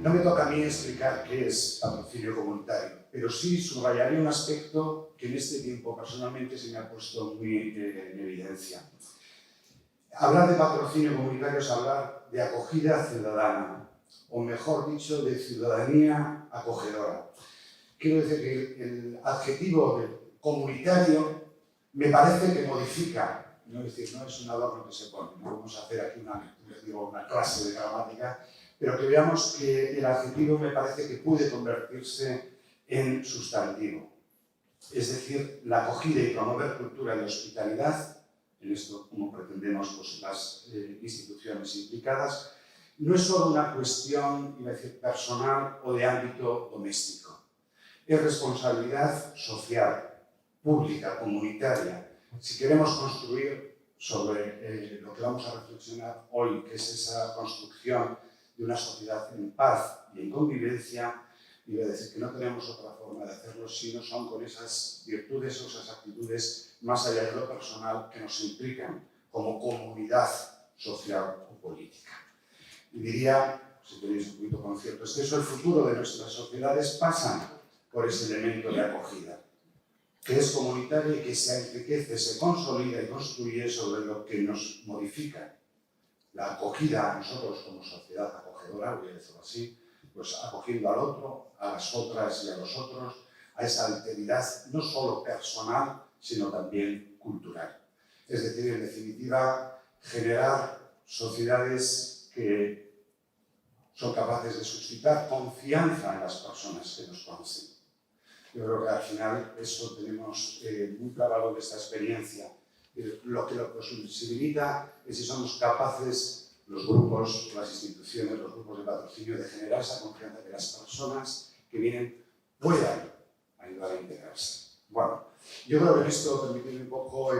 No me toca a mí explicar qué es patrocinio comunitario, pero sí subrayaría un aspecto que en este tiempo personalmente se me ha puesto muy en evidencia. Hablar de patrocinio comunitario es hablar de acogida ciudadana, o mejor dicho, de ciudadanía acogedora. Quiero decir que el adjetivo de comunitario me parece que modifica, no es decir, no es un adorno que se pone, no vamos a hacer aquí una clase de gramática, pero que veamos que el adjetivo me parece que puede convertirse en sustantivo. Es decir, la acogida y promover cultura de hospitalidad, en esto como pretendemos pues, las instituciones implicadas, no es solo una cuestión, iba a decir, personal o de ámbito doméstico. Es responsabilidad social, pública, comunitaria. Si queremos construir sobre lo que vamos a reflexionar hoy, que es esa construcción de una sociedad en paz y en convivencia, iba a decir que no tenemos otra forma de hacerlo si no son con esas virtudes o esas actitudes más allá de lo personal que nos implican como comunidad social o política. Y diría, si tenéis un poquito concierto, es que eso, el futuro de nuestras sociedades pasa por ese elemento de acogida, que es comunitaria y que se enriquece, se consolida y construye sobre lo que nos modifica. La acogida a nosotros como sociedad acogedora, voy a decirlo así, pues acogiendo al otro, a las otras y a los otros, a esa alteridad no solo personal, sino también cultural. Es decir, en definitiva, generar sociedades que son capaces de suscitar confianza en las personas que nos conocen. Yo creo que al final eso tenemos muy clavado de esta experiencia. Lo que lo posibilita es si somos capaces, los grupos, las instituciones, los grupos de patrocinio, de generar esa confianza de las personas que vienen puedan ayudar a integrarse. Bueno, yo creo que en esto, permitidme un poco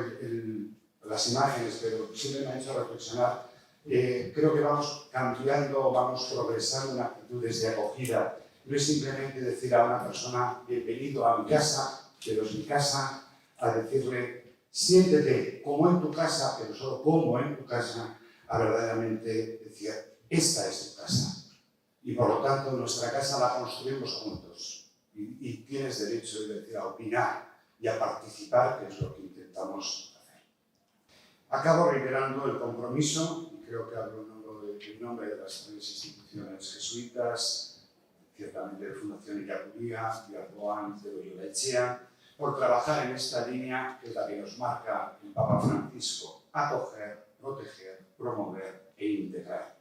las imágenes, pero siempre me ha hecho reflexionar. Creo que vamos cambiando, vamos progresando en actitudes de acogida. No es simplemente decir a una persona, bienvenido a mi casa, pero es mi casa, a decirle, siéntete como en tu casa, pero solo como en tu casa, a verdaderamente decir, esta es tu casa. Y por lo tanto, nuestra casa la construimos juntos. Y tienes derecho, es decir, a opinar y a participar, que es lo que intentamos hacer. Acabo reiterando el compromiso, y creo que hablo en nombre de las tres instituciones jesuitas, ciertamente de Fundación Iracuría, de Arboán, de Loyola-Etxea, por trabajar en esta línea que es la que nos marca el Papa Francisco: acoger, proteger, promover e integrar.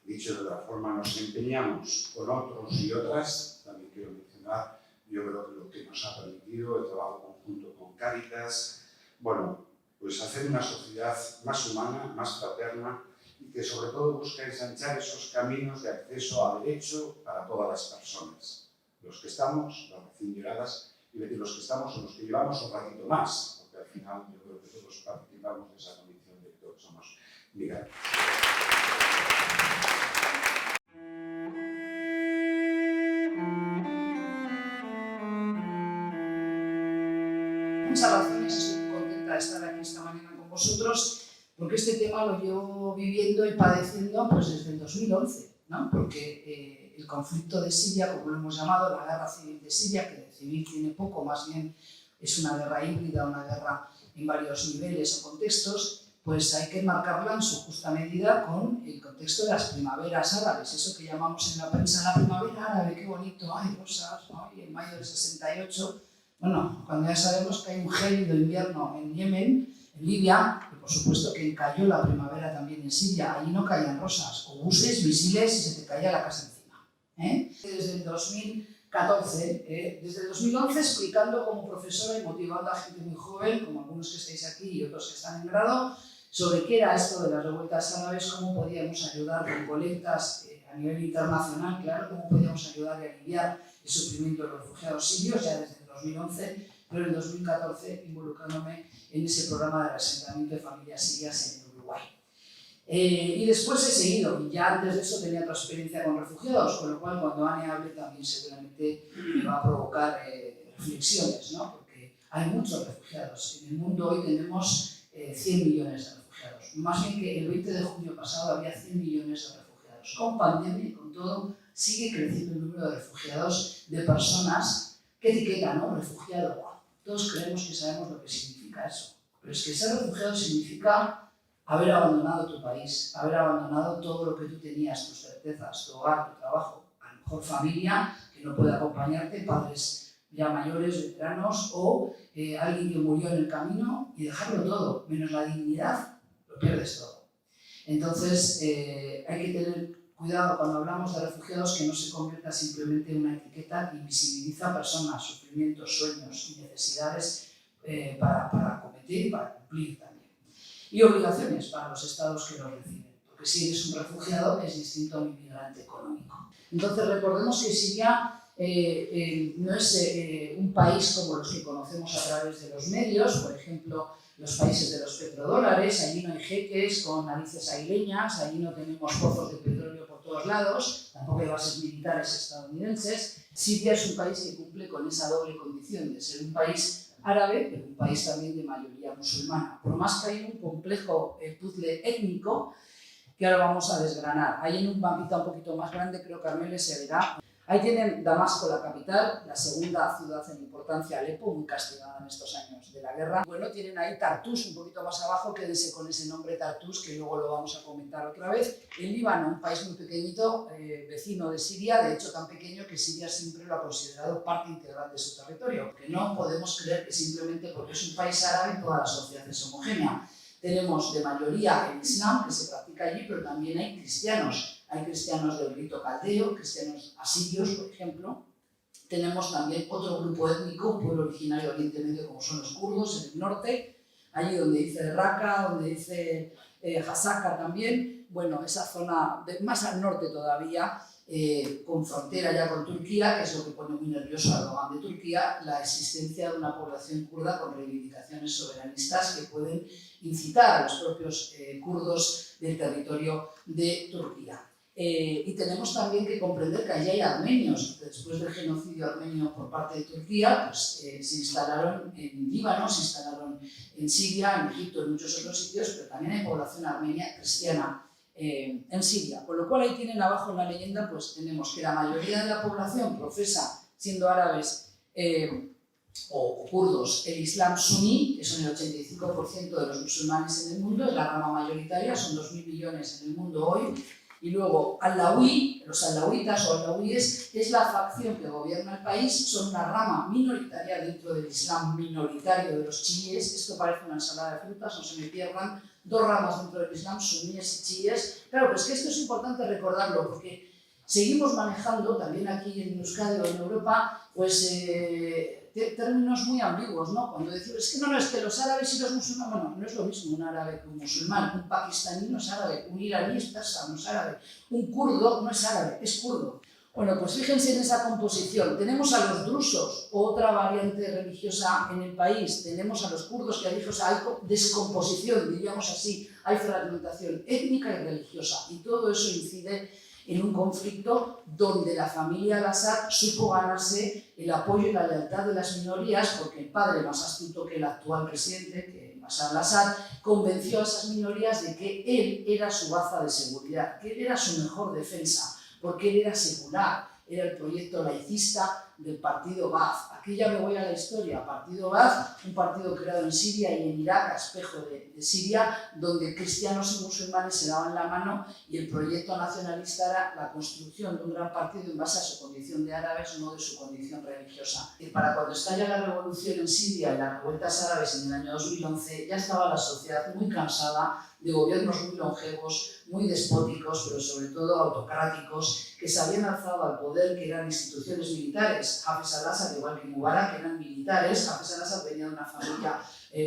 Dicho de otra forma, nos empeñamos con otros y otras, también quiero mencionar, yo creo que lo que nos ha permitido el trabajo conjunto con Cáritas, bueno, pues hacer una sociedad más humana, más fraterna, y que sobre todo busca ensanchar esos caminos de acceso a derecho para todas las personas. Los que estamos, las recién llegadas, y los que estamos son los que llevamos un ratito más, porque al final yo creo que todos participamos de esa condición de que todos somos migrantes. Muchas razones, estoy muy contenta de estar aquí esta mañana con vosotros, porque este tema lo llevo viviendo y padeciendo pues desde el 2011, ¿no? Porque el conflicto de Siria, como lo hemos llamado, la guerra civil de Siria, que de civil tiene poco, más bien es una guerra híbrida, una guerra en varios niveles o contextos, pues hay que marcarla en su justa medida con el contexto de las primaveras árabes, eso que llamamos en la prensa la primavera árabe, qué bonito, ay, rosas, ¿no? Y en mayo del 68, bueno, cuando ya sabemos que hay un gélido invierno en Yemen, en Libia, y por supuesto que cayó la primavera también en Siria, allí no caían rosas, obuses, misiles y se te caía la casa encima. Desde el 2014, desde el 2011 explicando como profesora y motivando a gente muy joven, como algunos que estáis aquí y otros que están en grado, sobre qué era esto de las revueltas árabes, cómo podíamos ayudar con colectas a nivel internacional, claro, cómo podíamos ayudar y aliviar el sufrimiento de los refugiados sirios, ya desde el 2011, pero en el 2014 involucrándome en ese programa de reasentamiento de familias sirias en Uruguay. Y después he seguido, y ya antes de eso tenía otra experiencia con refugiados, con lo cual cuando Ane hable también seguramente me va a provocar reflexiones, ¿no? Porque hay muchos refugiados. En el mundo hoy tenemos 100 millones de refugiados. Más bien que el 20 de junio pasado había 100 millones de refugiados. Con pandemia y con todo, sigue creciendo el número de refugiados, de personas que etiquetan, ¿no? Refugiado. Wow. Todos creemos que sabemos lo que significa eso. Pero es que ser refugiado significa haber abandonado tu país, haber abandonado todo lo que tú tenías, tus certezas, tu hogar, tu trabajo, a lo mejor familia que no puede acompañarte, padres ya mayores, veteranos, o alguien que murió en el camino, y dejarlo todo, menos la dignidad, lo pierdes todo. Entonces, hay que tener cuidado cuando hablamos de refugiados, que no se convierta simplemente en una etiqueta que invisibiliza personas, sufrimientos, sueños y necesidades para acometer y para cumplir también. Y obligaciones para los estados que los reciben, porque si eres un refugiado es distinto a un inmigrante económico. Entonces, recordemos que Siria no es un país como los que conocemos a través de los medios, por ejemplo, los países de los petrodólares. Allí no hay jeques con narices aguileñas, allí no tenemos pozos de petróleo por todos lados, tampoco hay bases militares estadounidenses. Siria es un país que cumple con esa doble condición de ser un país árabe, pero un país también de mayoría musulmana, por más que hay un complejo puzzle étnico que ahora vamos a desgranar. Ahí en un mapita un poquito más grande, creo que Carmele se verá. Ahí tienen Damasco, la capital, la segunda ciudad en importancia, Alepo, muy castigada en estos años de la guerra. Bueno, tienen ahí Tartus, un poquito más abajo, quédense con ese nombre Tartus, que luego lo vamos a comentar otra vez. El Líbano, un país muy pequeñito, vecino de Siria, de hecho tan pequeño que Siria siempre lo ha considerado parte integral de su territorio, que no podemos creer que simplemente porque es un país árabe toda la sociedad es homogénea. Tenemos de mayoría el Islam, que se practica allí, pero también hay cristianos. Hay cristianos del rito caldeo, cristianos asirios, por ejemplo. Tenemos también otro grupo étnico, un pueblo originario de Oriente Medio, como son los kurdos, en el norte, allí donde dice Raqqa, donde dice Hasaka también. Bueno, esa zona más al norte todavía, con frontera ya con Turquía, que es lo que pone muy nervioso a Erdogan de Turquía, la existencia de una población kurda con reivindicaciones soberanistas que pueden incitar a los propios kurdos del territorio de Turquía. Y tenemos también que comprender que allí hay armenios. Después del genocidio armenio por parte de Turquía, pues, se instalaron en Líbano, se instalaron en Siria, en Egipto, en muchos otros sitios, pero también hay población armenia cristiana en Siria. Con lo cual ahí tienen abajo en la leyenda, pues tenemos que la mayoría de la población profesa, siendo árabes o kurdos, el Islam suní, que son el 85% de los musulmanes en el mundo, es la rama mayoritaria, son 2.000 millones en el mundo hoy. Y luego Alawi, los alawitas o alawíes, es la facción que gobierna el país, son una rama minoritaria dentro del Islam minoritario de los chiíes. Esto parece una ensalada de frutas, no se me pierdan, dos ramas dentro del Islam, suníes y chiíes. Claro, pues que esto es importante recordarlo, porque seguimos manejando, también aquí en Euskadi o en Europa, pues términos muy ambiguos, ¿no? Cuando decimos, es que no, es que los árabes y los musulmanes, bueno, no es lo mismo un árabe que un musulmán, un pakistaní no es árabe, un iraní es persa, no es árabe, un kurdo no es árabe, es kurdo. Bueno, pues fíjense en esa composición. Tenemos a los drusos, otra variante religiosa en el país, tenemos a los kurdos, que hay descomposición, diríamos así, hay fragmentación étnica y religiosa, y todo eso incide en un conflicto donde la familia al-Assad supo ganarse el apoyo y la lealtad de las minorías, porque el padre, más astuto que el actual presidente, que Bashar al-Assad, convenció a esas minorías de que él era su baza de seguridad, que él era su mejor defensa, porque él era secular, era el proyecto laicista del partido Ba'ath. Aquí ya me voy a la historia. Partido Ba'ath, un partido creado en Siria y en Irak, a espejo de Siria, donde cristianos y musulmanes se daban la mano, y el proyecto nacionalista era la construcción de un gran partido en base a su condición de árabes, no de su condición religiosa. Y para cuando estalla la revolución en Siria y las revueltas árabes en el año 2011, ya estaba la sociedad muy cansada de gobiernos muy longevos, muy despóticos, pero sobre todo autocráticos, que se habían alzado al poder, que eran instituciones militares. Hafez al-Assad, igual que Mubarak, eran militares. Hafez al-Assad venía de una familia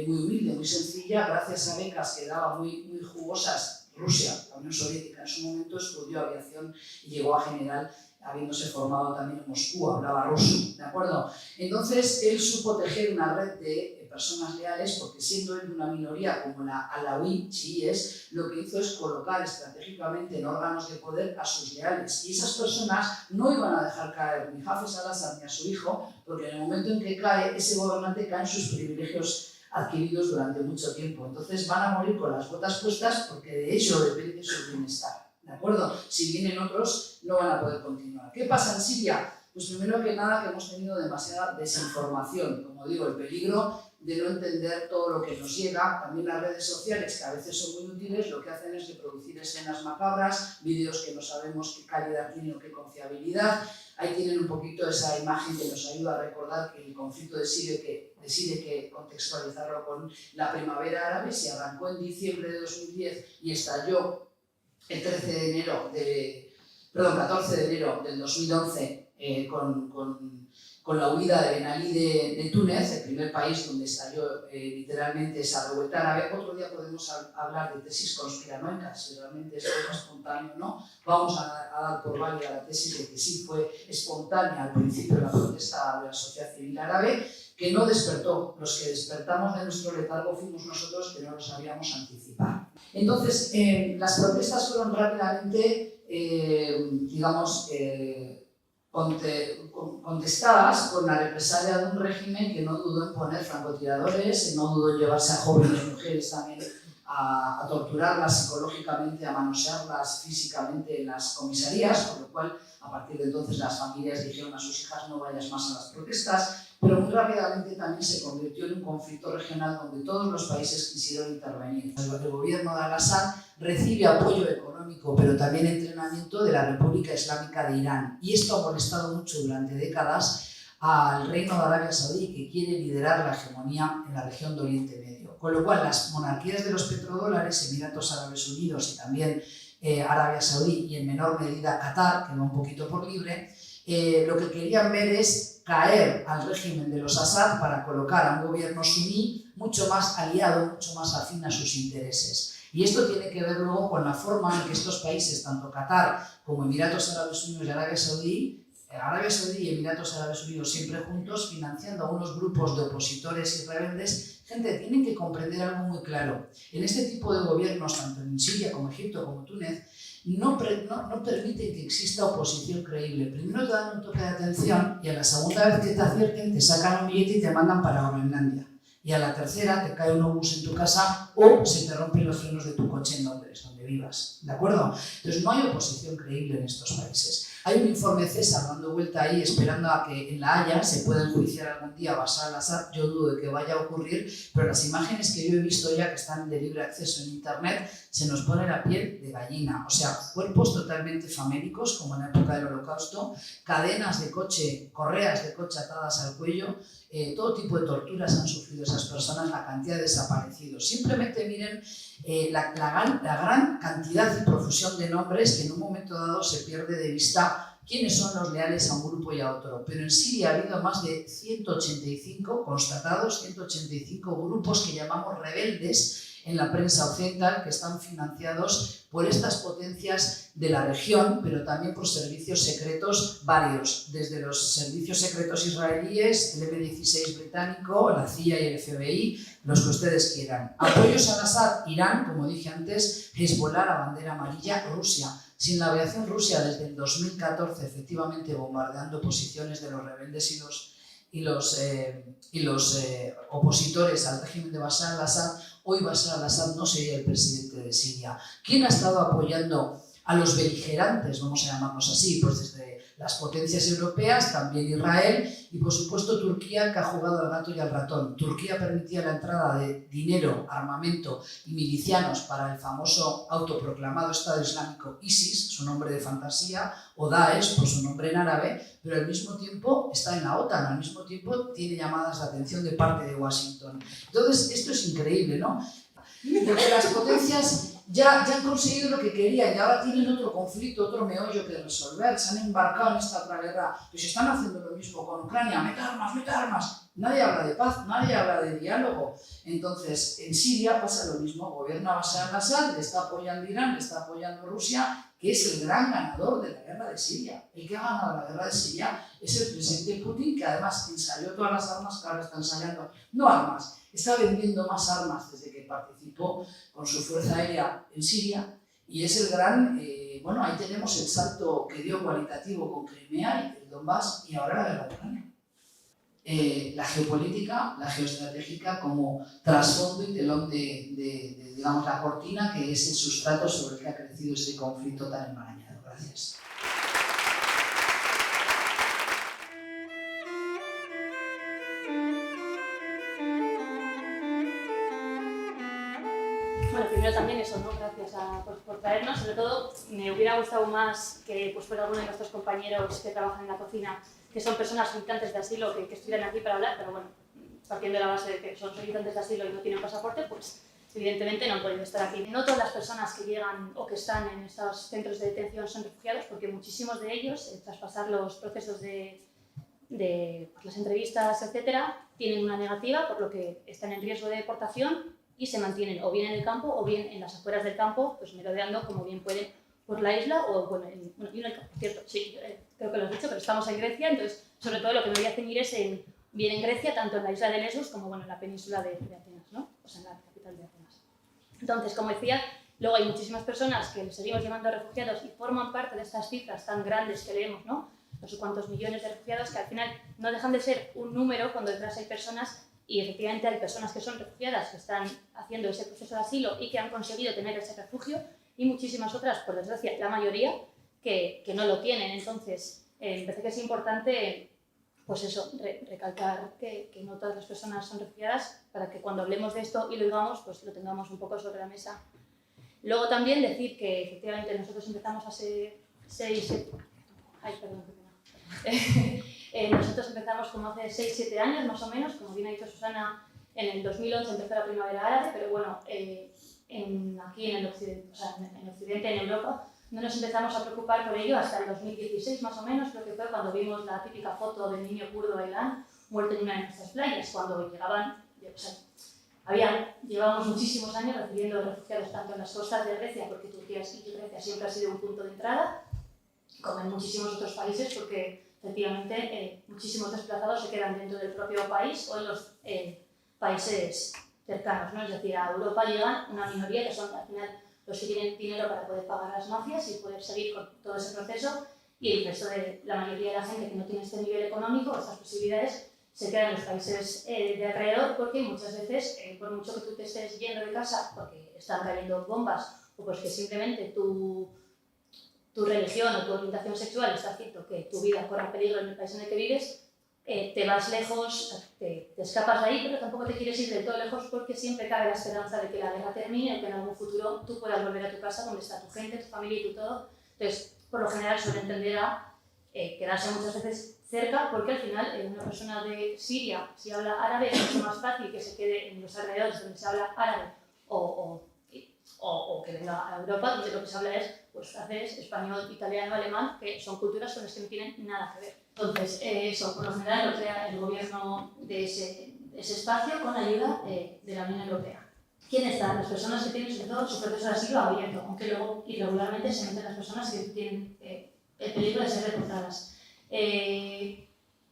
muy humilde, muy sencilla, gracias a becas que daba muy jugosas. Rusia, la Unión Soviética, en su momento estudió aviación y llegó a general, habiéndose formado también en Moscú, hablaba ruso, ¿de acuerdo? Entonces, él supo tejer una red de personas leales, porque siendo él una minoría como la alawí chiíes, lo que hizo es colocar estratégicamente en órganos de poder a sus leales. Y esas personas no iban a dejar caer ni Hafez al-Assad ni a su hijo, porque en el momento en que cae ese gobernante, caen sus privilegios adquiridos durante mucho tiempo. Entonces van a morir con las botas puestas, porque de ello depende su bienestar. ¿de acuerdo? Si vienen otros, no van a poder continuar. ¿Qué pasa en Siria? Pues primero que nada que hemos tenido demasiada desinformación, como digo, el peligro de no entender todo lo que nos llega. También las redes sociales, que a veces son muy útiles, lo que hacen es reproducir escenas macabras, vídeos que no sabemos qué calidad tienen o qué confiabilidad. Ahí tienen un poquito esa imagen que nos ayuda a recordar que el conflicto de Siria, que decide que contextualizarlo con la primavera árabe, se arrancó en diciembre de 2010 y estalló el 14 de enero del 2011 con la huida de Ben Ali de Túnez, el primer país donde estalló literalmente esa revuelta árabe. Otro día podemos hablar de tesis conspiranoicas, si realmente es algo espontáneo o no. Vamos a dar por válida la tesis de que sí fue espontánea al principio la protesta de la sociedad civil árabe, que no despertó. Los que despertamos de nuestro letargo fuimos nosotros, que no lo sabíamos anticipar. Entonces, las protestas fueron rápidamente, contestadas con la represalia de un régimen que no dudó en poner francotiradores, no dudó en llevarse a jóvenes y mujeres también a torturarlas psicológicamente, a manosearlas físicamente en las comisarías, con lo cual a partir de entonces las familias dijeron a sus hijas no vayas más a las protestas, pero muy rápidamente también se convirtió en un conflicto regional donde todos los países quisieron intervenir. El gobierno de Al-Assad recibe apoyo económico, pero también entrenamiento de la República Islámica de Irán. Y esto ha molestado mucho durante décadas al Reino de Arabia Saudí, que quiere liderar la hegemonía en la región de Oriente Medio. Con lo cual, las monarquías de los petrodólares, Emiratos Árabes Unidos y también Arabia Saudí y en menor medida Qatar, que va un poquito por libre, lo que querían ver es caer al régimen de los Assad para colocar a un gobierno suní mucho más aliado, mucho más afín a sus intereses. Y esto tiene que ver luego con la forma en que estos países, tanto Qatar como Emiratos Árabes Unidos y Arabia Saudí y Emiratos Árabes Unidos siempre juntos, financiando a unos grupos de opositores y rebeldes. Gente, tienen que comprender algo muy claro. En este tipo de gobiernos, tanto en Siria como Egipto como Túnez, no permiten que exista oposición creíble. Primero te dan un toque de atención y a la segunda vez que te acierten te sacan un billete y te mandan para Groenlandia. Y a la tercera te cae un obús en tu casa o se te rompen los frenos de tu coche en Londres, donde vivas. ¿De acuerdo? Entonces no hay oposición creíble en estos países. Hay un informe César dando vuelta ahí esperando a que en La Haya se pueda enjuiciar algún día a Bashar al-Assad. Yo dudo de que vaya a ocurrir, pero las imágenes que yo he visto ya que están de libre acceso en internet se nos pone la piel de gallina. O sea, cuerpos totalmente famélicos, como en la época del Holocausto, cadenas de coche, correas de coche atadas al cuello, todo tipo de torturas han sufrido esas personas, la cantidad de desaparecidos. Simplemente miren la gran cantidad y profusión de nombres que en un momento dado se pierde de vista quiénes son los leales a un grupo y a otro. Pero en Siria ha habido más de 185 constatados, 185 grupos que llamamos rebeldes en la prensa occidental, que están financiados por estas potencias de la región, pero también por servicios secretos varios, desde los servicios secretos israelíes, el M-16 británico, la CIA y el FBI, los que ustedes quieran. Apoyos al Assad, Irán, como dije antes, Hezbollah, la bandera amarilla, Rusia. Sin la aviación Rusia desde el 2014, efectivamente bombardeando posiciones de los rebeldes y los opositores al régimen de Bashar al-Assad, hoy Bashar al-Assad no sería el presidente de Siria. ¿Quién ha estado apoyando a los beligerantes, vamos a llamarlos así? Pues desde las potencias europeas, también Israel y por supuesto Turquía, que ha jugado al gato y al ratón. Turquía permitía la entrada de dinero, armamento y milicianos para el famoso autoproclamado Estado Islámico ISIS, su nombre de fantasía, o Daesh, por su nombre en árabe, pero al mismo tiempo está en la OTAN, al mismo tiempo tiene llamadas de atención de parte de Washington. Entonces, esto es increíble, ¿no? Porque las potencias ya han conseguido lo que querían y ahora tienen otro conflicto, otro meollo que resolver. Se han embarcado en esta otra guerra, que se están haciendo lo mismo con Ucrania. ¡Meta armas, meta armas! Nadie habla de paz, nadie habla de diálogo. Entonces, en Siria pasa lo mismo. Gobierna Bashar al-Assad, le está apoyando Irán, le está apoyando Rusia, que es el gran ganador de la guerra de Siria. El que ha ganado la guerra de Siria es el presidente Putin, que además ensayó todas las armas que ahora está ensayando. No armas, está vendiendo más armas desde que participó con su fuerza aérea en Siria, y es el gran, bueno, ahí tenemos el salto que dio cualitativo con Crimea y el Donbass y ahora la guerra de Ucrania. la geopolítica, la geoestratégica como trasfondo y telón de, digamos, la cortina que es el sustrato sobre el que ha crecido este conflicto tan enmarañado. Gracias. Bueno, primero también eso, ¿no? Gracias por traernos. Sobre todo, me hubiera gustado más que pues, fuera alguno de nuestros compañeros que trabajan en la cocina, que son personas solicitantes de asilo, que estuvieran aquí para hablar, pero bueno, partiendo de la base de que son solicitantes de asilo y no tienen pasaporte, pues evidentemente no han podido estar aquí. No todas las personas que llegan o que están en estos centros de detención son refugiados, porque muchísimos de ellos, tras pasar los procesos de pues, las entrevistas, etcétera, tienen una negativa, por lo que están en riesgo de deportación y se mantienen o bien en el campo o bien en las afueras del campo, pues merodeando como bien pueden por la isla o, bueno, y en el campo, cierto, sí, creo que lo has dicho, pero estamos en Grecia, entonces, sobre todo lo que me voy a ceñir es bien en Grecia, tanto en la isla de Lesbos como, bueno, en la península de Atenas, ¿no? O sea, en la capital de Atenas. Entonces, como decía, luego hay muchísimas personas que seguimos llamando refugiados y forman parte de estas cifras tan grandes que leemos, ¿no? No sé cuántos millones de refugiados que al final no dejan de ser un número cuando detrás hay personas. Y efectivamente hay personas que son refugiadas, que están haciendo ese proceso de asilo y que han conseguido tener ese refugio, y muchísimas otras, por desgracia, la mayoría, que no lo tienen. Entonces, me parece que es importante, pues eso, recalcar que no todas las personas son refugiadas, para que cuando hablemos de esto y lo digamos, pues lo tengamos un poco sobre la mesa. Luego también decir que efectivamente nosotros empezamos hace 6... Ay, perdón, nosotros empezamos como hace 6-7 años más o menos, como bien ha dicho Susana, en el 2011 empezó la primavera árabe, pero bueno, aquí en el occidente, o sea, en Occidente, en Europa, no nos empezamos a preocupar por ello hasta el 2016 más o menos, creo que fue cuando vimos la típica foto del niño kurdo Aylan muerto en una de nuestras playas, cuando llegaban, o sea, llevamos muchísimos años recibiendo refugiados tanto en las costas de Grecia, porque Turquía y Grecia siempre ha sido un punto de entrada, como en muchísimos otros países, porque efectivamente muchísimos desplazados se quedan dentro del propio país o en los países cercanos, ¿no? Es decir, a Europa llegan una minoría que son al final los que tienen dinero para poder pagar las mafias y poder seguir con todo ese proceso, y el resto de la mayoría de la gente que no tiene este nivel económico, estas posibilidades, se quedan en los países de alrededor, porque muchas veces, por mucho que tú te estés yendo de casa porque están cayendo bombas o pues que simplemente tu religión o tu orientación sexual está haciendo que tu vida corra peligro en el país en el que vives, te vas lejos, te escapas de ahí, pero tampoco te quieres ir del todo lejos, porque siempre cabe la esperanza de que la guerra termine o que en algún futuro tú puedas volver a tu casa donde está tu gente, tu familia y tu todo. Entonces, por lo general suele tender a quedarse muchas veces cerca, porque al final una persona de Siria, si habla árabe, es mucho más fácil que se quede en los alrededores donde se habla árabe o que venga a Europa, donde lo que se habla es pues, francés, español, italiano, alemán, que son culturas con las que no tienen nada que ver. Entonces, eso por lo general lo crea el gobierno de ese espacio con ayuda de la Unión Europea. ¿Quién está? Las personas que tienen sobre todo su proceso de asilo abierto, aunque luego irregularmente se meten las personas que tienen el peligro de ser deportadas.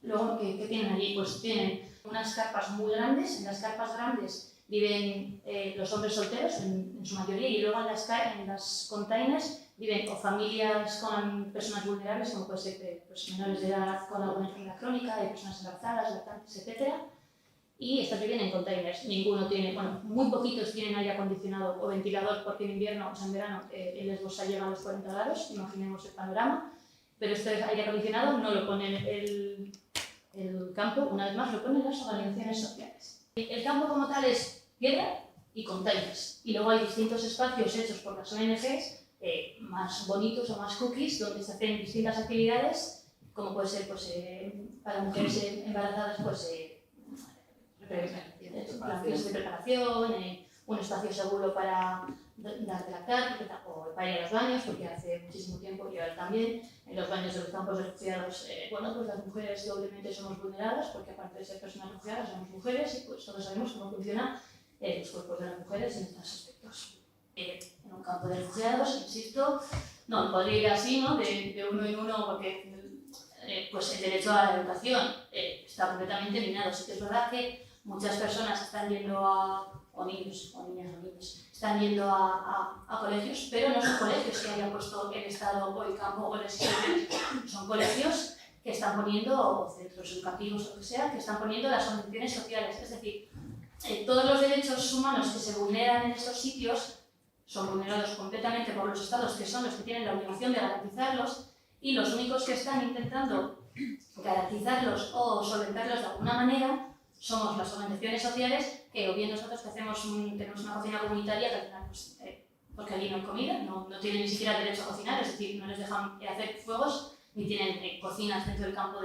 Luego, ¿qué tienen allí? Pues tienen unas carpas muy grandes. En las carpas grandes viven los hombres solteros en su mayoría, y luego en las containers viven o familias con personas vulnerables, como puede ser pues, menores de edad con alguna enfermedad crónica, personas embarazadas, lactantes, etc. Y estas viven en containers. Ninguno tiene, bueno, muy poquitos tienen aire acondicionado o ventilador, porque en invierno, o sea en verano, en Lesbos ha llegado a los 40 grados, imaginemos el panorama, pero este aire acondicionado no lo pone el campo, una vez más lo ponen las organizaciones sociales. El campo como tal es piedra y containers, y luego hay distintos espacios hechos por las ONGs más bonitos o más cookies, donde se hacen distintas actividades, como puede ser pues, para mujeres embarazadas, pues clases de preparación, un espacio seguro para dar de lactar o para ir a los baños, porque hace muchísimo tiempo, y ahora también, en los baños de los campos de refugiados, bueno, pues las mujeres doblemente somos vulneradas, porque aparte de ser personas refugiadas, somos mujeres, y pues todos sabemos cómo funcionan los cuerpos de las mujeres en estos aspectos. En un campo de refugiados, insisto, no podría ir así, ¿no? De uno en uno, porque pues el derecho a la educación está completamente minado. Sí que es verdad que muchas personas están yendo o niños, o niñas o niños, están yendo a colegios, pero no son colegios que haya puesto el Estado o el campo o el sistema, son colegios que están poniendo, o centros educativos o lo que sea, que están poniendo las condiciones sociales. Es decir, todos los derechos humanos que se vulneran en estos sitios son vulnerados completamente por los estados, que son los que tienen la obligación de garantizarlos, y los únicos que están intentando garantizarlos o solventarlos de alguna manera somos las organizaciones sociales, que o bien nosotros que tenemos una cocina comunitaria, que al final, pues, porque allí no hay comida, no tienen ni siquiera derecho a cocinar, es decir, no les dejan hacer fuegos, ni tienen cocinas dentro del campo.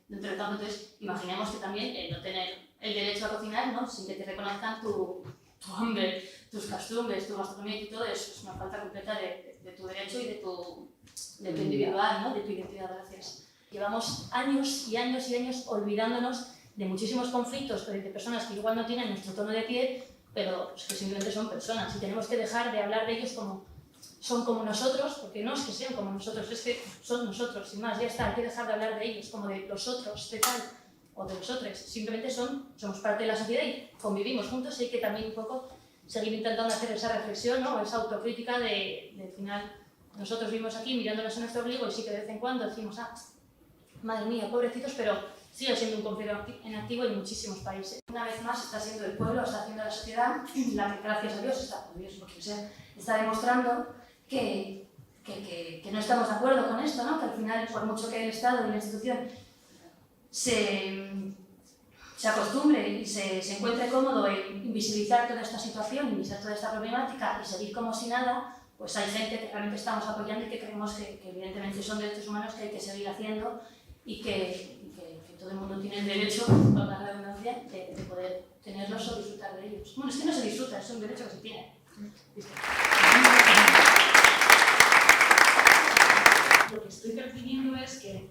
Entonces, imaginemos que también no tener el derecho a cocinar, ¿no? Sin que te reconozcan tu hambre, tus costumbres, tu gastronomía y todo eso, es una falta completa de tu derecho y de tu individual, ¿no? De tu identidad. Gracias. Llevamos años y años y años olvidándonos de muchísimos conflictos de personas que igual no tienen nuestro tono de piel, pero pues, que simplemente son personas, y tenemos que dejar de hablar de ellos como son como nosotros, porque no es que sean como nosotros, es que son nosotros, sin más, ya está. Hay que dejar de hablar de ellos como de los otros, de tal, o de los otros. Simplemente somos parte de la sociedad y convivimos juntos, y hay que también un poco seguir intentando hacer esa reflexión, ¿no? Esa autocrítica de final, nosotros vivimos aquí mirándonos en nuestro ombligo, y sí que de vez en cuando decimos, madre mía, pobrecitos, pero sigue siendo un conflicto en activo en muchísimos países. Una vez más está siendo el pueblo, está haciendo la sociedad, la que gracias a Dios, está demostrando que no estamos de acuerdo con esto, ¿no? Que al final, por mucho que el Estado y la institución se acostumbre y se encuentre cómodo en invisibilizar toda esta situación, invisibilizar toda esta problemática y seguir como si nada, pues hay gente que realmente estamos apoyando y que creemos que evidentemente son derechos humanos que hay que seguir haciendo, y que todo el mundo tiene el derecho, por la redundancia, de poder tenerlos o disfrutar de ellos. Bueno, es que no se disfruta, es un derecho que se tiene. Lo que estoy percibiendo es que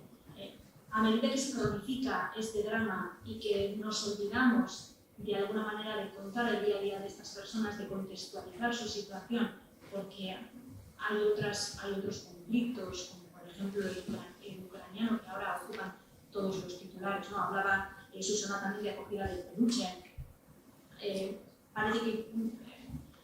a medida que se cronifica este drama y que nos olvidamos de alguna manera de contar el día a día de estas personas, de contextualizar su situación, porque hay otros conflictos, como por ejemplo el ucraniano, que ahora ocupan todos los titulares, ¿no? Hablaba Susana también de acogida del peluche. Parece que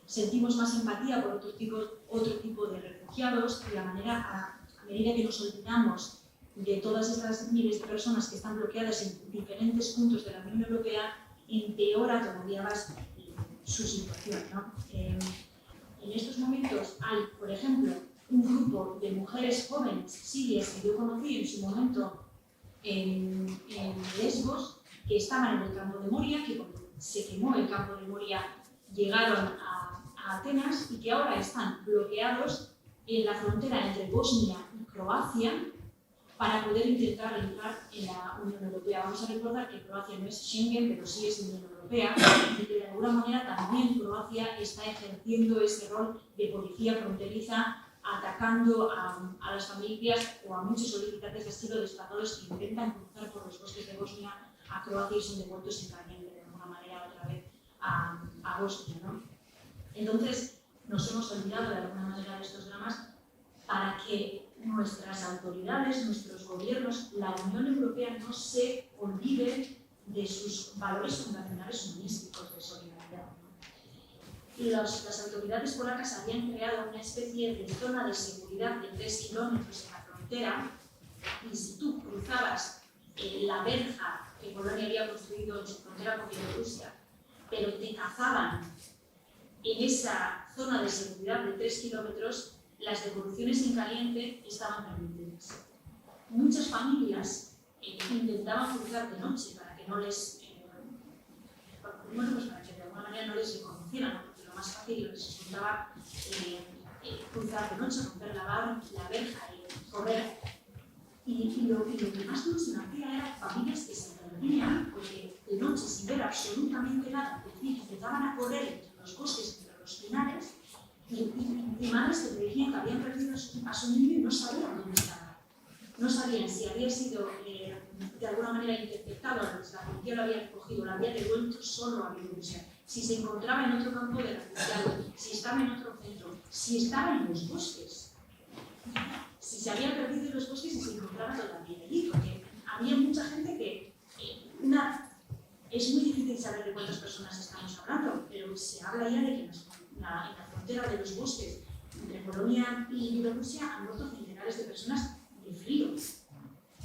sentimos más empatía por otro tipo de refugiados, y a medida que nos olvidamos de todas estas miles de personas que están bloqueadas en diferentes puntos de la Unión Europea, empeora todavía más su situación, ¿no? En estos momentos hay, por ejemplo, un grupo de mujeres jóvenes sirias que yo conocí en su momento en Lesbos, que estaban en el campo de Moria, que cuando se quemó el campo de Moria llegaron a Atenas, y que ahora están bloqueados en la frontera entre Bosnia y Croacia para poder intentar entrar en la Unión Europea. Vamos a recordar que Croacia no es Schengen, pero sí es Unión Europea, y que de alguna manera también Croacia está ejerciendo ese rol de policía fronteriza, atacando a las familias o a muchos solicitantes de asilo desplazados que intentan cruzar por los bosques de Bosnia a Croacia y son devueltos en caliente de alguna manera otra vez a Bosnia, ¿no? Entonces, nos hemos olvidado de alguna manera de estos dramas para que nuestras autoridades, nuestros gobiernos, la Unión Europea no se olvide de sus valores fundacionales humanísticos de solidaridad, ¿no? Las autoridades polacas habían creado una especie de zona de seguridad de 3 kilómetros en la frontera, y si tú cruzabas la verja que Polonia había construido en su frontera con Bielorrusia, pero te cazaban en esa zona de seguridad de 3 kilómetros, las devoluciones en caliente estaban permitidas. Muchas familias intentaban cruzar de noche para que no les, para que de alguna manera no les reconocieran, ¿no? Porque lo más fácil les resultaba cruzar de noche, romper la verja y correr. Y lo que más nos hacía eran familias que se perdían, porque de noche, sin ver absolutamente nada, empezaban a correr entre los bosques, entre los pinares, y madres que te decían que habían perdido a su niño y no sabían dónde estaba. No sabían si había sido de alguna manera interceptado, la policía lo había recogido, lo había devuelto solo a Bielorrusia, si se encontraba en otro campo de refugiados, si estaba en otro centro, si estaba en los bosques, si se había perdido en los bosques y se encontraba todavía allí, porque había mucha gente que es muy difícil saber de cuántas personas estamos hablando, pero se habla ya de que en la frontera de los bosques entre Polonia y Bielorrusia han muerto centenares de personas de frío.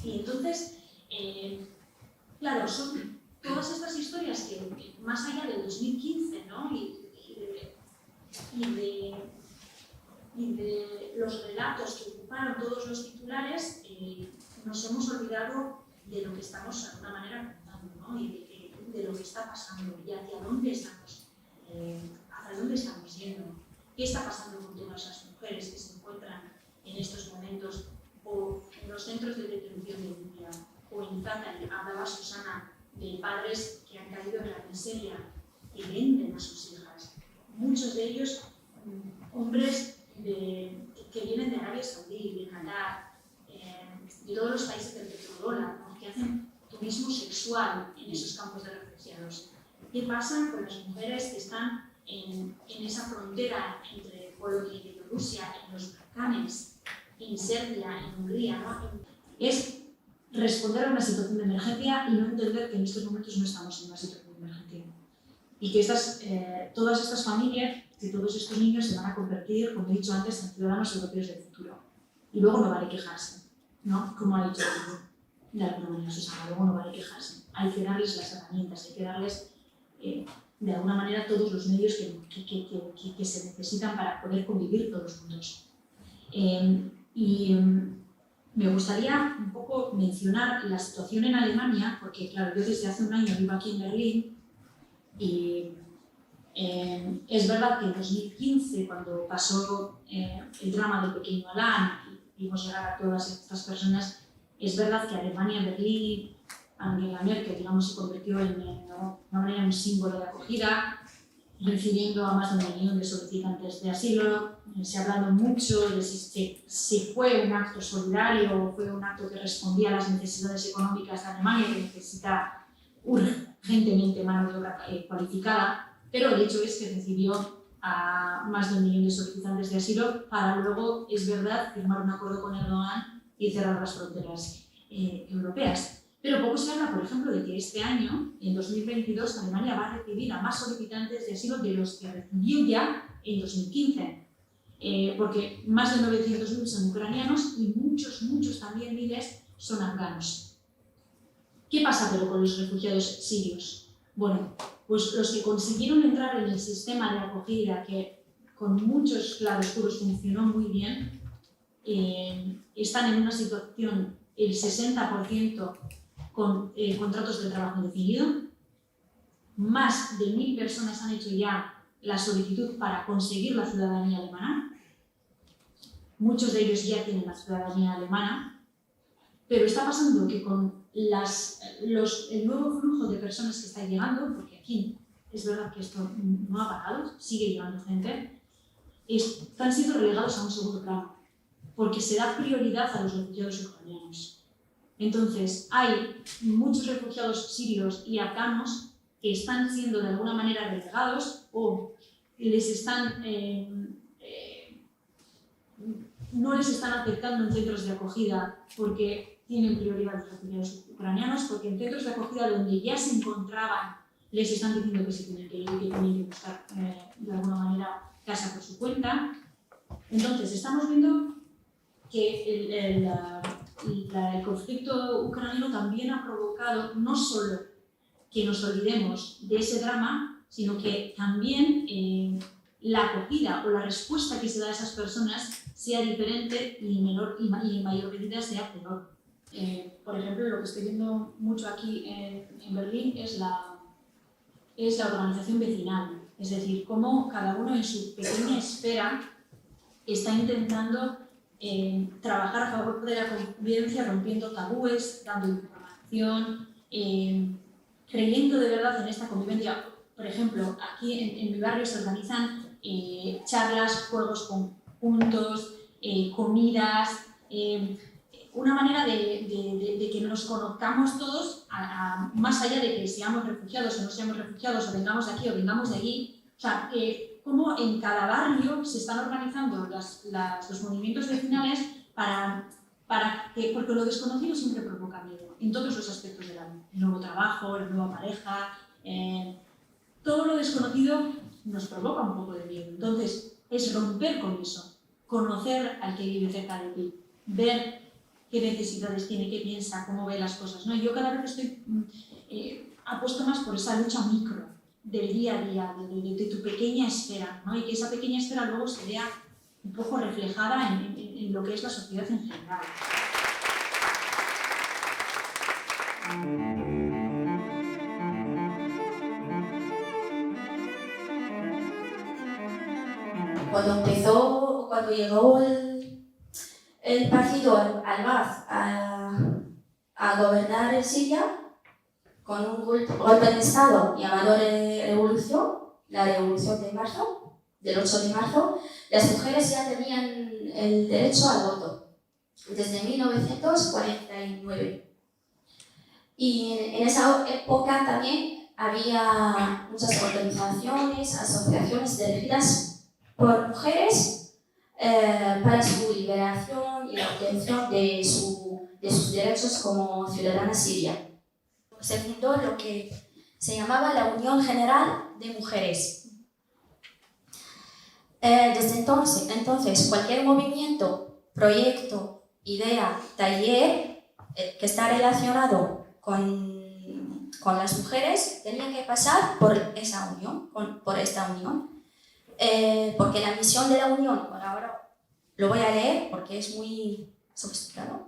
Y entonces, claro, son todas estas historias que, más allá del 2015, ¿no? y de los relatos que ocuparon todos los titulares, nos hemos olvidado de lo que estamos de alguna manera contando, ¿no? Y de lo que está pasando y hacia dónde estamos yendo. ¿Qué está pasando con todas las mujeres que se encuentran en estos momentos o en los centros de detención de Libia o en Zátari? Hablaba Susana de padres que han caído en la miseria, que venden a sus hijas. Muchos de ellos hombres que vienen de Arabia Saudí, de Qatar, de todos los países del petrodólar, ¿no? Que hacen turismo sexual en esos campos de refugiados. ¿Qué pasa con las mujeres que están en esa frontera entre Polonia y Bielorrusia, en los Balcanes, en Serbia, en Hungría, ¿no? Es responder a una situación de emergencia y no entender que en estos momentos no estamos en una situación de emergencia. Y que todas estas familias, que todos estos niños se van a convertir, como he dicho antes, en ciudadanos europeos del futuro. Y luego no vale quejarse, ¿no? Como ha dicho de alguna manera Susana, luego no vale quejarse. Hay que darles las herramientas, hay que darles de alguna manera todos los medios que se necesitan para poder convivir todos juntos. Me gustaría un poco mencionar la situación en Alemania, porque claro, yo desde hace un año vivo aquí en Berlín y es verdad que en 2015, cuando pasó el drama del pequeño Alan y vimos llegar a todas estas personas, es verdad que Alemania, Berlín, Angela Merkel, digamos, se convirtió en una manera un símbolo de acogida, recibiendo a más de 1 millón de solicitantes de asilo. Se ha hablado mucho de si fue un acto solidario o fue un acto que respondía a las necesidades económicas de Alemania, que necesita urgentemente mano de obra cualificada, pero el hecho es que recibió a más de 1 millón de solicitantes de asilo para luego, es verdad, firmar un acuerdo con Erdogan y cerrar las fronteras europeas. Pero poco se habla, por ejemplo, de que este año, en 2022, Alemania va a recibir a más solicitantes de asilo de los que recibió ya en 2015. Porque más de 900.000 son ucranianos y muchos también miles son afganos. ¿Qué pasa pero con los refugiados sirios? Bueno, pues los que consiguieron entrar en el sistema de acogida, que con muchos claroscuros funcionó muy bien, están en una situación, el 60% con contratos de trabajo indefinido. Más de 1.000 personas han hecho ya la solicitud para conseguir la ciudadanía alemana. Muchos de ellos ya tienen la ciudadanía alemana, pero está pasando que con el nuevo flujo de personas que está llegando, porque aquí es verdad que esto no ha parado, sigue llegando gente, están siendo relegados a un segundo plano, porque se da prioridad a los refugiados ucranianos. Entonces, hay muchos refugiados sirios y afganos que están siendo de alguna manera relegados o no les están aceptando en centros de acogida porque tienen prioridad los refugiados ucranianos, porque en centros de acogida donde ya se encontraban les están diciendo que se tienen que ir y que tienen que buscar de alguna manera casa por su cuenta. Entonces, estamos viendo que el conflicto ucraniano también ha provocado no solo que nos olvidemos de ese drama, sino que también la acogida o la respuesta que se da a esas personas sea diferente y en mayor medida sea peor. Por ejemplo, lo que estoy viendo mucho aquí en Berlín es la organización vecinal, es decir, cómo cada uno en su pequeña esfera está intentando trabajar a favor de la convivencia, rompiendo tabúes, dando información, creyendo de verdad en esta convivencia. Por ejemplo, aquí en mi barrio se organizan charlas, juegos conjuntos, comidas, una manera de que nos conozcamos todos más allá de que seamos refugiados o no seamos refugiados, o vengamos de aquí o vengamos de allí. O sea, cómo en cada barrio se están organizando los movimientos vecinales porque lo desconocido siempre provoca miedo, en todos los aspectos de la vida. El nuevo trabajo, la nueva pareja, todo lo desconocido nos provoca un poco de miedo. Entonces, es romper con eso, conocer al que vive cerca de ti, ver qué necesidades tiene, qué piensa, cómo ve las cosas, ¿no? Yo cada vez estoy apuesto más por esa lucha micro del día a día, de tu pequeña esfera, ¿no? Y que esa pequeña esfera luego se vea un poco reflejada en lo que es la sociedad en general. Cuando llegó el partido al-Baath a gobernar Siria con un golpe de Estado llamado Revolución, la Revolución de marzo, del 8 de marzo, las mujeres ya tenían el derecho al voto desde 1949. Y en esa época también había muchas organizaciones, asociaciones dirigidas por mujeres para su liberación y la obtención de sus derechos como ciudadanas sirias. Se fundó lo que se llamaba la Unión General de Mujeres. Desde entonces, cualquier movimiento, proyecto, idea, taller que está relacionado con las mujeres tenía que pasar por esa unión, por esta unión. Porque la misión de la unión, bueno, ahora lo voy a leer porque es muy sofisticado.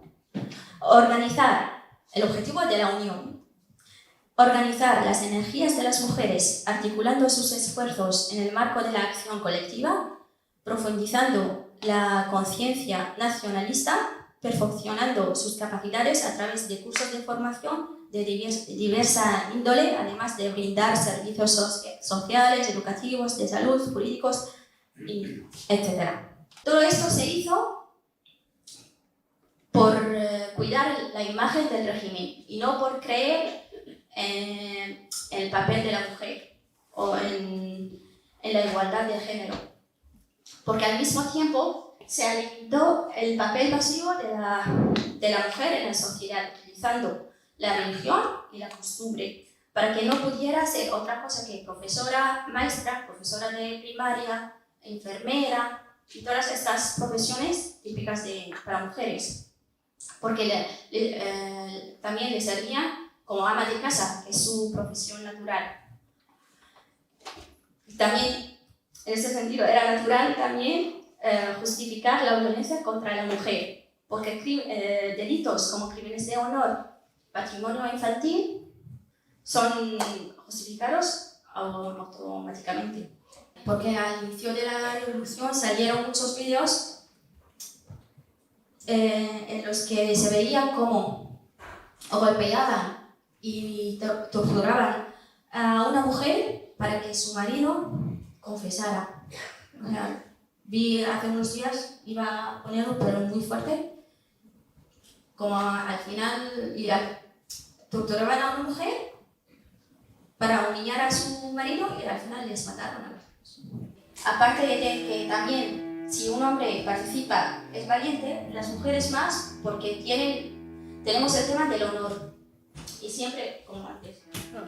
El objetivo de la unión. Organizar las energías de las mujeres articulando sus esfuerzos en el marco de la acción colectiva, profundizando la conciencia nacionalista, perfeccionando sus capacidades a través de cursos de formación de diversa índole, además de brindar servicios sociales, educativos, de salud, jurídicos, etc. Todo esto se hizo por cuidar la imagen del régimen y no por creer en el papel de la mujer o en la igualdad de género. Porque al mismo tiempo se alimentó el papel pasivo de la mujer en la sociedad, utilizando la religión y la costumbre para que no pudiera ser otra cosa que profesora, maestra, profesora de primaria, enfermera y todas estas profesiones típicas para mujeres. Porque también le servía como ama de casa, que es su profesión natural. También, en ese sentido, era natural también justificar la violencia contra la mujer, porque delitos como crímenes de honor, patrimonio infantil, son justificados automáticamente. Porque al inicio de la revolución salieron muchos vídeos en los que se veía cómo golpeaban y torturaban a una mujer para que su marido confesara. Vi hace unos días, iba a ponerlo, pero muy fuerte, como al final torturaban a una mujer para humillar a su marido y al final les mataron a los dos. Aparte de que también, si un hombre participa, es valiente, las mujeres más, porque tenemos el tema del honor. Y siempre, como antes,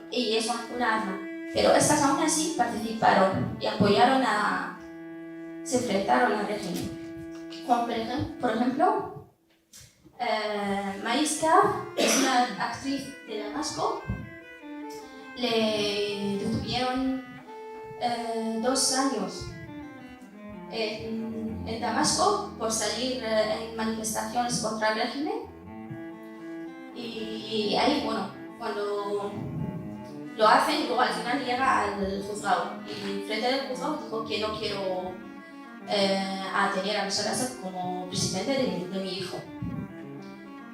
y es una arma. Pero estas aún así participaron y apoyaron se enfrentaron al régimen. Como por ejemplo, Mariska es una actriz de Damasco. Le detuvieron 2 años en Damasco por salir en manifestaciones contra el régimen. Y ahí, bueno, cuando lo hacen, luego al final llega al juzgado. Y frente al juzgado dijo que no quiero tener a Bashar Assad como presidente de mi hijo.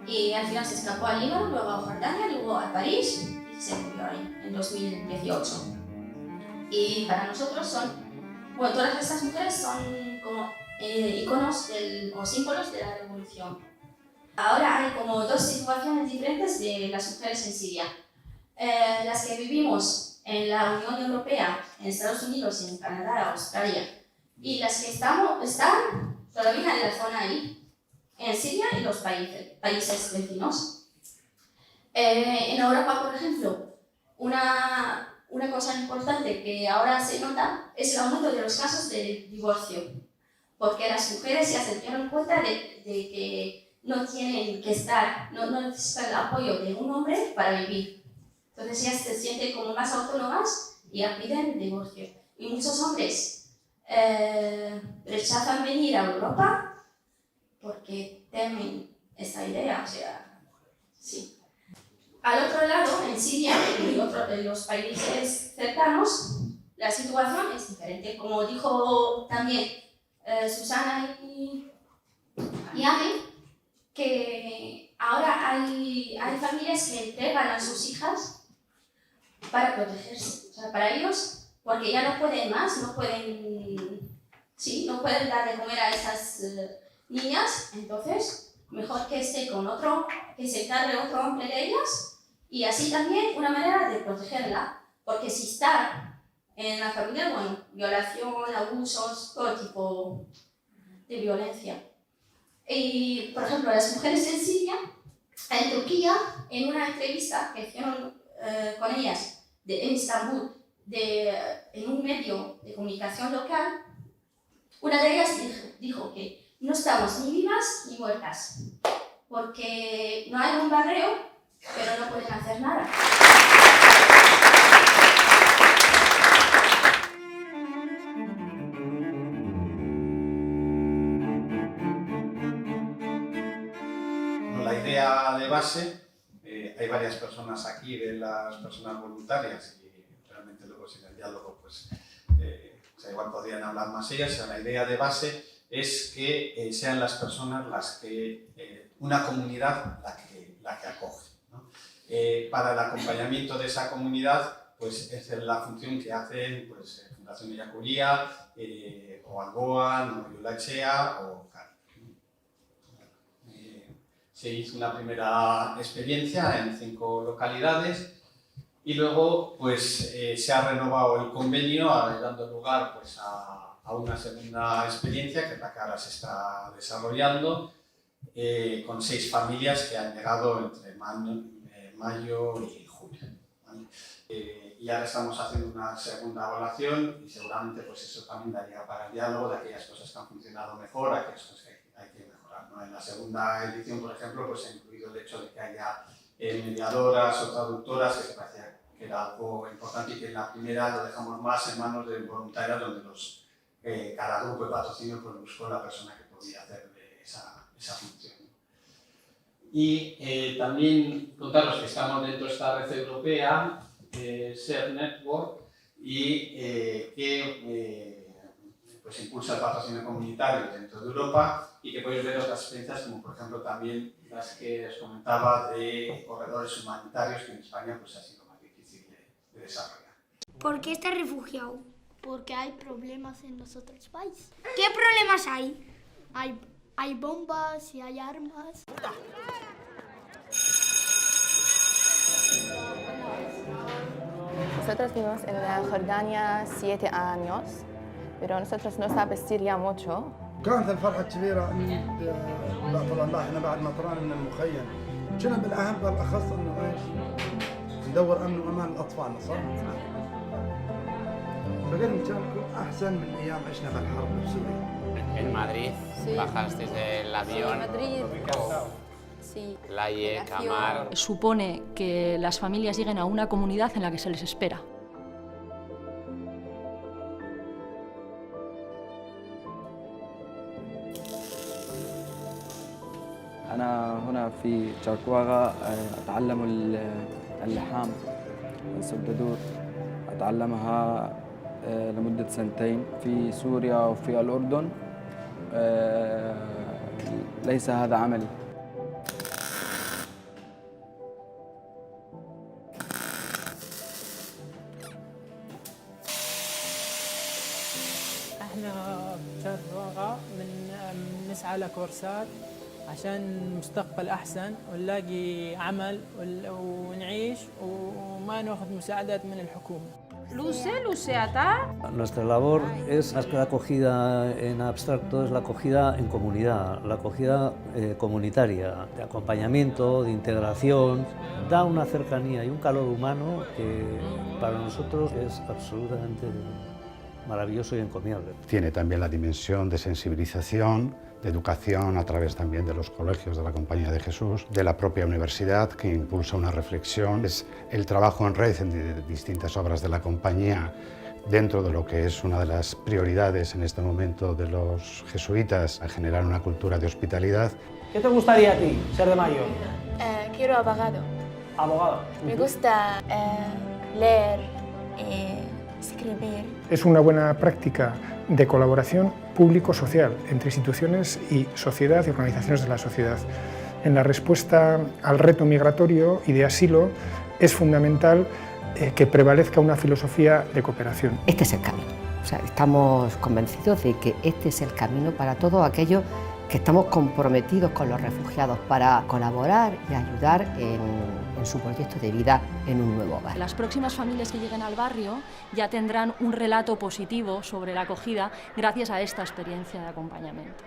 Y al final se escapó al Líbano, luego a Jordania, luego a París y se murió ahí en 2018. Y para nosotros todas estas mujeres son como iconos o símbolos de la revolución. Ahora hay como 2 situaciones diferentes de las mujeres en Siria. Las que vivimos en la Unión Europea, en Estados Unidos, en Canadá, Australia, y las que están todavía en la zona ahí, en Siria y los países vecinos. En Europa, por ejemplo, una cosa importante que ahora se nota es el aumento de los casos de divorcio, porque las mujeres ya se dieron cuenta de que no tienen que estar, no necesitan el apoyo de un hombre para vivir. Entonces ellas se sienten como más autónomas y ya piden divorcio. Y muchos hombres rechazan venir a Europa porque temen esta idea, o sea, sí. Al otro lado, en Siria y en los países cercanos, la situación es diferente. Como dijo también Susana y Ame, que ahora hay familias que entregan a sus hijas para protegerse, o sea, para ellos, porque ya no pueden más, no pueden dar de comer a esas niñas, entonces mejor que esté con otro, que se encargue otro hombre de ellas, y así también una manera de protegerla, porque si está en la familia, bueno, violación, abusos, todo tipo de violencia. Y, por ejemplo, las mujeres en Siria, en Turquía, en una entrevista que hicieron con ellas en Estambul, en un medio de comunicación local, una de ellas dijo que no estamos ni vivas ni muertas, porque no hay bombardeo, pero no pueden hacer nada. La idea de base, hay varias personas aquí de las personas voluntarias y realmente luego sin el diálogo pues igual podrían hablar más ellas. O sea, la idea de base es que sean las personas las que, una comunidad la que acoge, ¿no? Para el acompañamiento de esa comunidad, pues esa es la función que hacen pues, Fundación Ellacuría, o Alboan, o Yulachea, o CAR. Se hizo una primera experiencia en 5 localidades y luego pues, se ha renovado el convenio dando lugar pues, a una segunda experiencia que es la que ahora se está desarrollando con 6 familias que han llegado entre mayo y julio, ¿vale? Y ahora estamos haciendo una segunda evaluación y seguramente pues, eso también daría para el diálogo de aquellas cosas que han funcionado mejor, aquellas cosas que hay que mejorar, ¿no? En la segunda edición, por ejemplo, pues, se ha incluido el hecho de que haya mediadoras o traductoras, que se parecía que era algo importante y que en la primera lo dejamos más en manos de voluntarios, donde cada grupo de patrocinio pues, buscó la persona que podía hacer esa función. Y también contaros que estamos dentro de esta red europea, Share Network, y que pues impulsa el patrocinio comunitario dentro de Europa y que podéis ver otras experiencias como por ejemplo también las que os comentaba de corredores humanitarios que en España pues ha sido más difícil de desarrollar. ¿Por qué estás refugiado? Porque hay problemas en los otros países. ¿Qué problemas hay? Hay bombas y hay armas. Nosotros vivimos en Jordania 7 años, pero nosotros no sabemos Siria mucho. كانت الفرحة الكبيرة لا طبعا لا احنا بعد ما طلعنا من المخيم كنا بالأهم بالأخص إنه إيش ندور أمن وأمان لأطفالنا صح؟ فقلنا كان يكون أحسن من أيام عشنا بالحرب بسوريا. En Madrid, bajas desde el avión. Madrid. Laie, Camar. Supone que las familias lleguen a una comunidad en la que se les espera. أنا هنا في تشاركواغا أتعلم اللحام السبدور أتعلمها لمدة 2 في سوريا وفي الأردن ليس هذا عملي. احنا بتشاركواغا نسعى لكورسات عشان مستقبل أحسن ونلاقي عمل ونعيش وما ناخذ مساعدات من الحكومة. Nuestra labor es más que la acogida en abstracto, es la acogida en comunidad, la acogida comunitaria, de acompañamiento, de integración, da una cercanía y un calor humano que para nosotros es absolutamente maravilloso y encomiable. Tiene también la dimensión de sensibilización, de educación a través también de los colegios de la Compañía de Jesús, de la propia universidad que impulsa una reflexión. Es el trabajo en red en distintas obras de la compañía dentro de lo que es una de las prioridades en este momento de los jesuitas, a generar una cultura de hospitalidad. ¿Qué te gustaría a ti ser de mayor? Quiero abogado. Abogado. Me gusta leer y escribir. Es una buena práctica de colaboración público-social entre instituciones y sociedad y organizaciones de la sociedad. En la respuesta al reto migratorio y de asilo es fundamental que prevalezca una filosofía de cooperación. Este es el camino. O sea, estamos convencidos de que este es el camino para todos aquellos que estamos comprometidos con los refugiados para colaborar y ayudar en su proyecto de vida en un nuevo hogar. Las próximas familias que lleguen al barrio ya tendrán un relato positivo sobre la acogida gracias a esta experiencia de acompañamiento.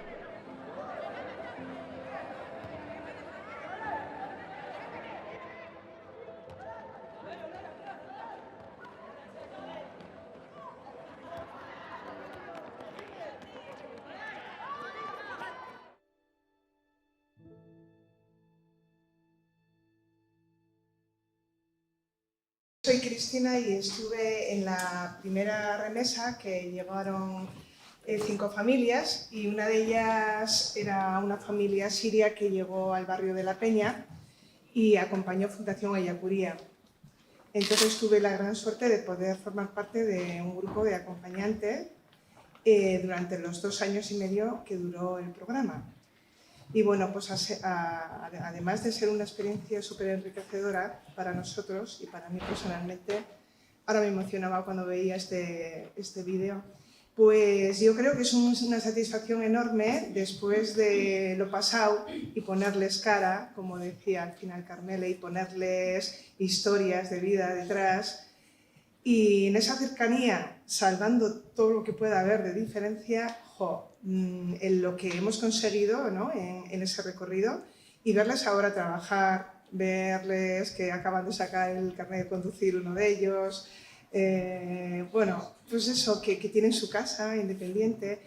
Soy Cristina y estuve en la primera remesa que llegaron 5 familias y una de ellas era una familia siria que llegó al barrio de La Peña y acompañó Fundación Ayacuría. Entonces tuve la gran suerte de poder formar parte de un grupo de acompañantes durante los 2 años y medio que duró el programa. Y bueno, pues además de ser una experiencia súper enriquecedora para nosotros y para mí personalmente, ahora me emocionaba cuando veía este vídeo, pues yo creo que es una satisfacción enorme después de lo pasado y ponerles cara, como decía al final Carmele, y ponerles historias de vida detrás. Y en esa cercanía, salvando todo lo que pueda haber de diferencia, en lo que hemos conseguido, ¿no? en ese recorrido, y verles ahora trabajar, verles que acaban de sacar el carnet de conducir uno de ellos, bueno, pues eso, que tienen su casa independiente,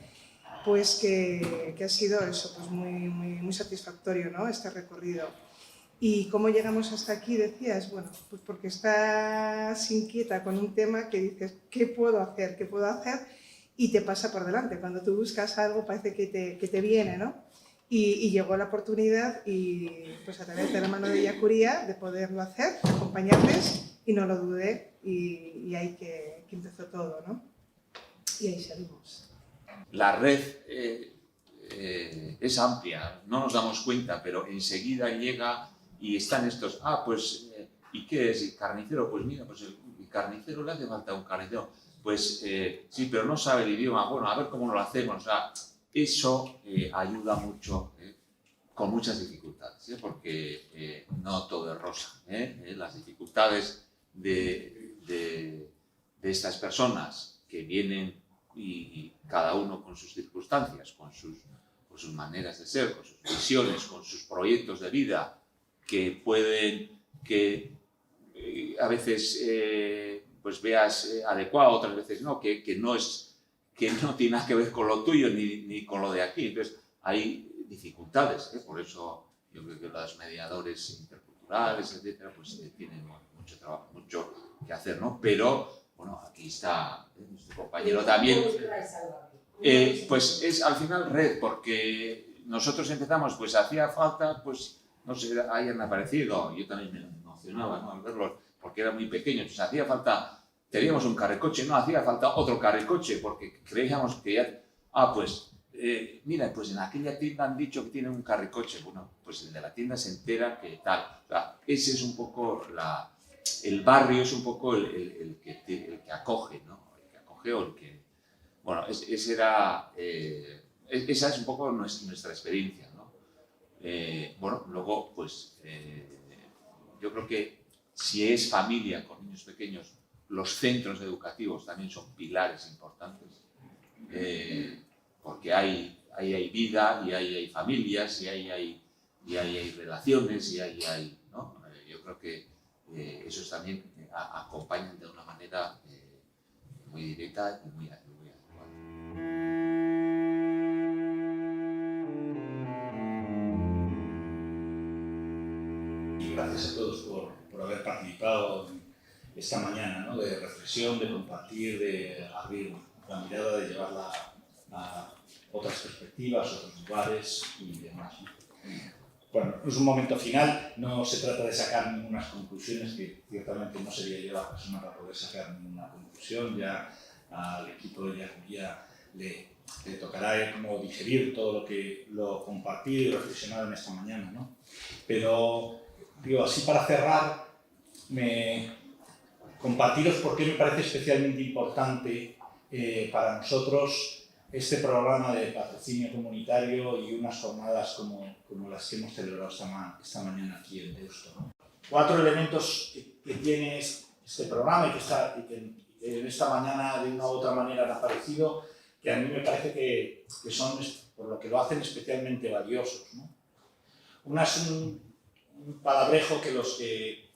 pues que ha sido eso, pues muy satisfactorio, ¿no? Este recorrido. ¿Y cómo llegamos hasta aquí? Decías, bueno, pues porque estás inquieta con un tema que dices, ¿qué puedo hacer? ¿Qué puedo hacer? Y te pasa por delante. Cuando tú buscas algo parece que te viene, ¿no? Y llegó la oportunidad y pues a través de la mano de Ayacuría de poderlo hacer, acompañarles, y no lo dudé y ahí que empezó todo, ¿no? Y ahí salimos. La red es amplia, no nos damos cuenta, pero enseguida llega y están estos, pues, ¿y qué es? ¿Y carnicero? Pues mira, pues el carnicero le hace falta un carnicero. Pues sí, pero no sabe el idioma, bueno, a ver cómo lo hacemos. O sea, eso ayuda mucho, con muchas dificultades, porque no todo es rosa. Las dificultades de estas personas que vienen y cada uno con sus circunstancias, con sus maneras de ser, con sus visiones, con sus proyectos de vida, que a veces pues veas adecuado, otras veces no, que no tiene nada que ver con lo tuyo ni con lo de aquí. Entonces hay dificultades, por eso yo creo que los mediadores interculturales, etcétera, pues tienen mucho trabajo, mucho que hacer, ¿no? Pero bueno, aquí está nuestro compañero también. Pues es al final red, porque nosotros empezamos, pues hacía falta, pues no sé, hayan aparecido, yo también me emocionaba, ¿no? Al verlos, porque era muy pequeño, entonces hacía falta, teníamos un carricoche, no hacía falta otro carricoche, porque creíamos que ya, mira, pues en aquella tienda han dicho que tienen un carricoche, bueno, pues el de la tienda se entera que tal, o sea, ese es un poco el barrio, es un poco el que acoge, ¿no? El que acoge o el que, bueno, esa es un poco nuestra experiencia, ¿no? Bueno, luego, pues, yo creo que si es familia con niños pequeños, los centros educativos también son pilares importantes, porque ahí hay vida, y ahí hay familias, y ahí hay relaciones, y ahí hay, ¿no? Yo creo que esos también acompañan de una manera muy directa y muy y gracias a todos por haber participado esta mañana, ¿no? De reflexión, de compartir, de abrir la mirada, de llevarla a otras perspectivas, otros lugares y demás. Bueno, es un momento final, no se trata de sacar ninguna conclusiones, que ciertamente no sería yo la persona para poder sacar ninguna conclusión. Ya al equipo de Yacuría le tocará como digerir todo lo compartido y reflexionado en esta mañana, ¿no? Pero, digo, así para cerrar, compartiros por qué me parece especialmente importante para nosotros este programa de patrocinio comunitario y unas jornadas como las que hemos celebrado esta mañana aquí en Deusto, ¿no? 4 elementos que tiene este programa y que en esta mañana de una u otra manera han aparecido, que a mí me parece que son, por lo que lo hacen, especialmente valiosos, ¿no? Una es un palabrejo que los que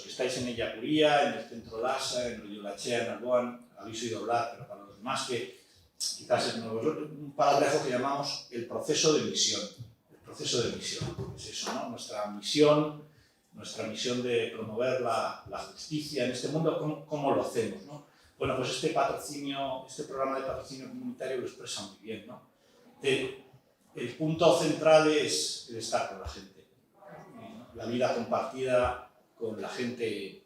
estáis en Yacuría, en el centro Lasa, en Loiolachea, en Alboan, habéis oído hablar, pero para los demás que quizás es nuevo, un palabrejo que llamamos el proceso de misión. El proceso de misión, es eso, ¿no? Nuestra misión de promover la justicia en este mundo, ¿cómo lo hacemos, ¿no? Bueno, pues este programa de patrocinio comunitario lo expresa muy bien, ¿no? El punto central es el estar con la gente, ¿no? La vida compartida con la gente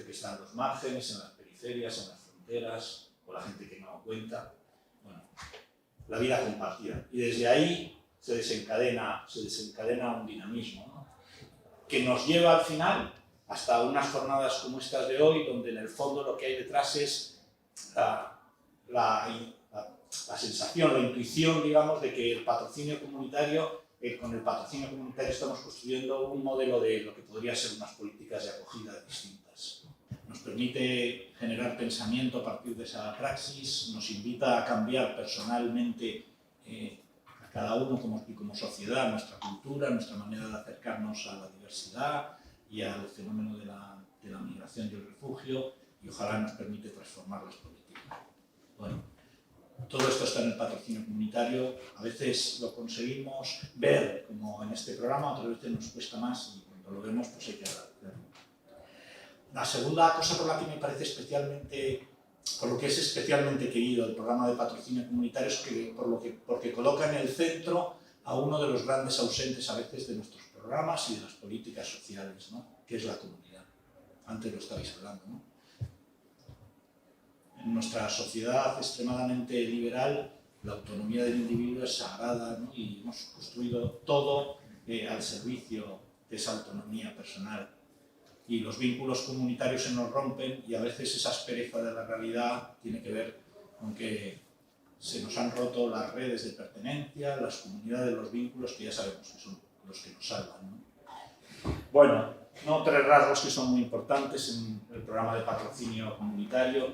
que está en los márgenes, en las periferias, en las fronteras, con la gente que no cuenta. Bueno, la vida compartida. Y desde ahí se desencadena un dinamismo, ¿no? Que nos lleva al final hasta unas jornadas como estas de hoy, donde en el fondo lo que hay detrás es la sensación, la intuición, digamos, de que con el patrocinio comunitario estamos construyendo un modelo de lo que podría ser unas políticas de acogida distintas. Nos permite generar pensamiento a partir de esa praxis, nos invita a cambiar personalmente a cada uno como sociedad, nuestra cultura, nuestra manera de acercarnos a la diversidad y al fenómeno de la migración y el refugio, y ojalá nos permite transformar las políticas. Bueno, todo esto está en el patrocinio comunitario. A veces lo conseguimos ver como en este programa, otras veces nos cuesta más y cuando lo vemos pues hay que agradecerlo. La segunda cosa por la que me parece por lo que es especialmente querido el programa de patrocinio comunitario es porque coloca en el centro a uno de los grandes ausentes a veces de nuestros programas y de las políticas sociales, ¿no? Que es la comunidad. Antes lo estabais hablando, ¿no? En nuestra sociedad extremadamente liberal, la autonomía del individuo es sagrada, ¿no? Y hemos construido todo al servicio de esa autonomía personal. Y los vínculos comunitarios se nos rompen y a veces esa aspereza de la realidad tiene que ver con que se nos han roto las redes de pertenencia, las comunidades, los vínculos que ya sabemos que son los que nos salvan, ¿no? Bueno, 3 rasgos que son muy importantes en el programa de patrocinio comunitario.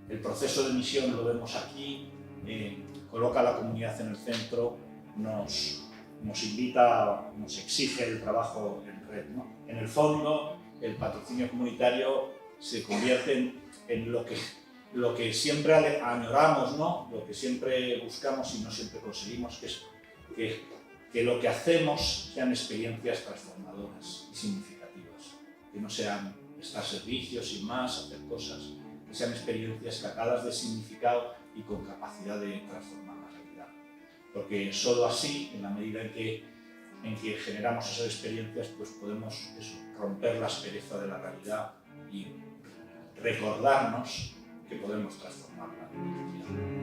El proceso de misión lo vemos aquí, coloca a la comunidad en el centro, nos invita, nos exige el trabajo en red, ¿no? En el fondo, el patrocinio comunitario se convierte en lo que siempre añoramos, ¿no? Lo que siempre buscamos y no siempre conseguimos, que es que lo que hacemos sean experiencias transformadoras y significativas, que no sean estar servicios sin más, hacer cosas, que sean experiencias cargadas de significado y con capacidad de transformar la realidad. Porque solo así, en la medida en que generamos esas experiencias, pues podemos romper la aspereza de la realidad y recordarnos que podemos transformar la realidad.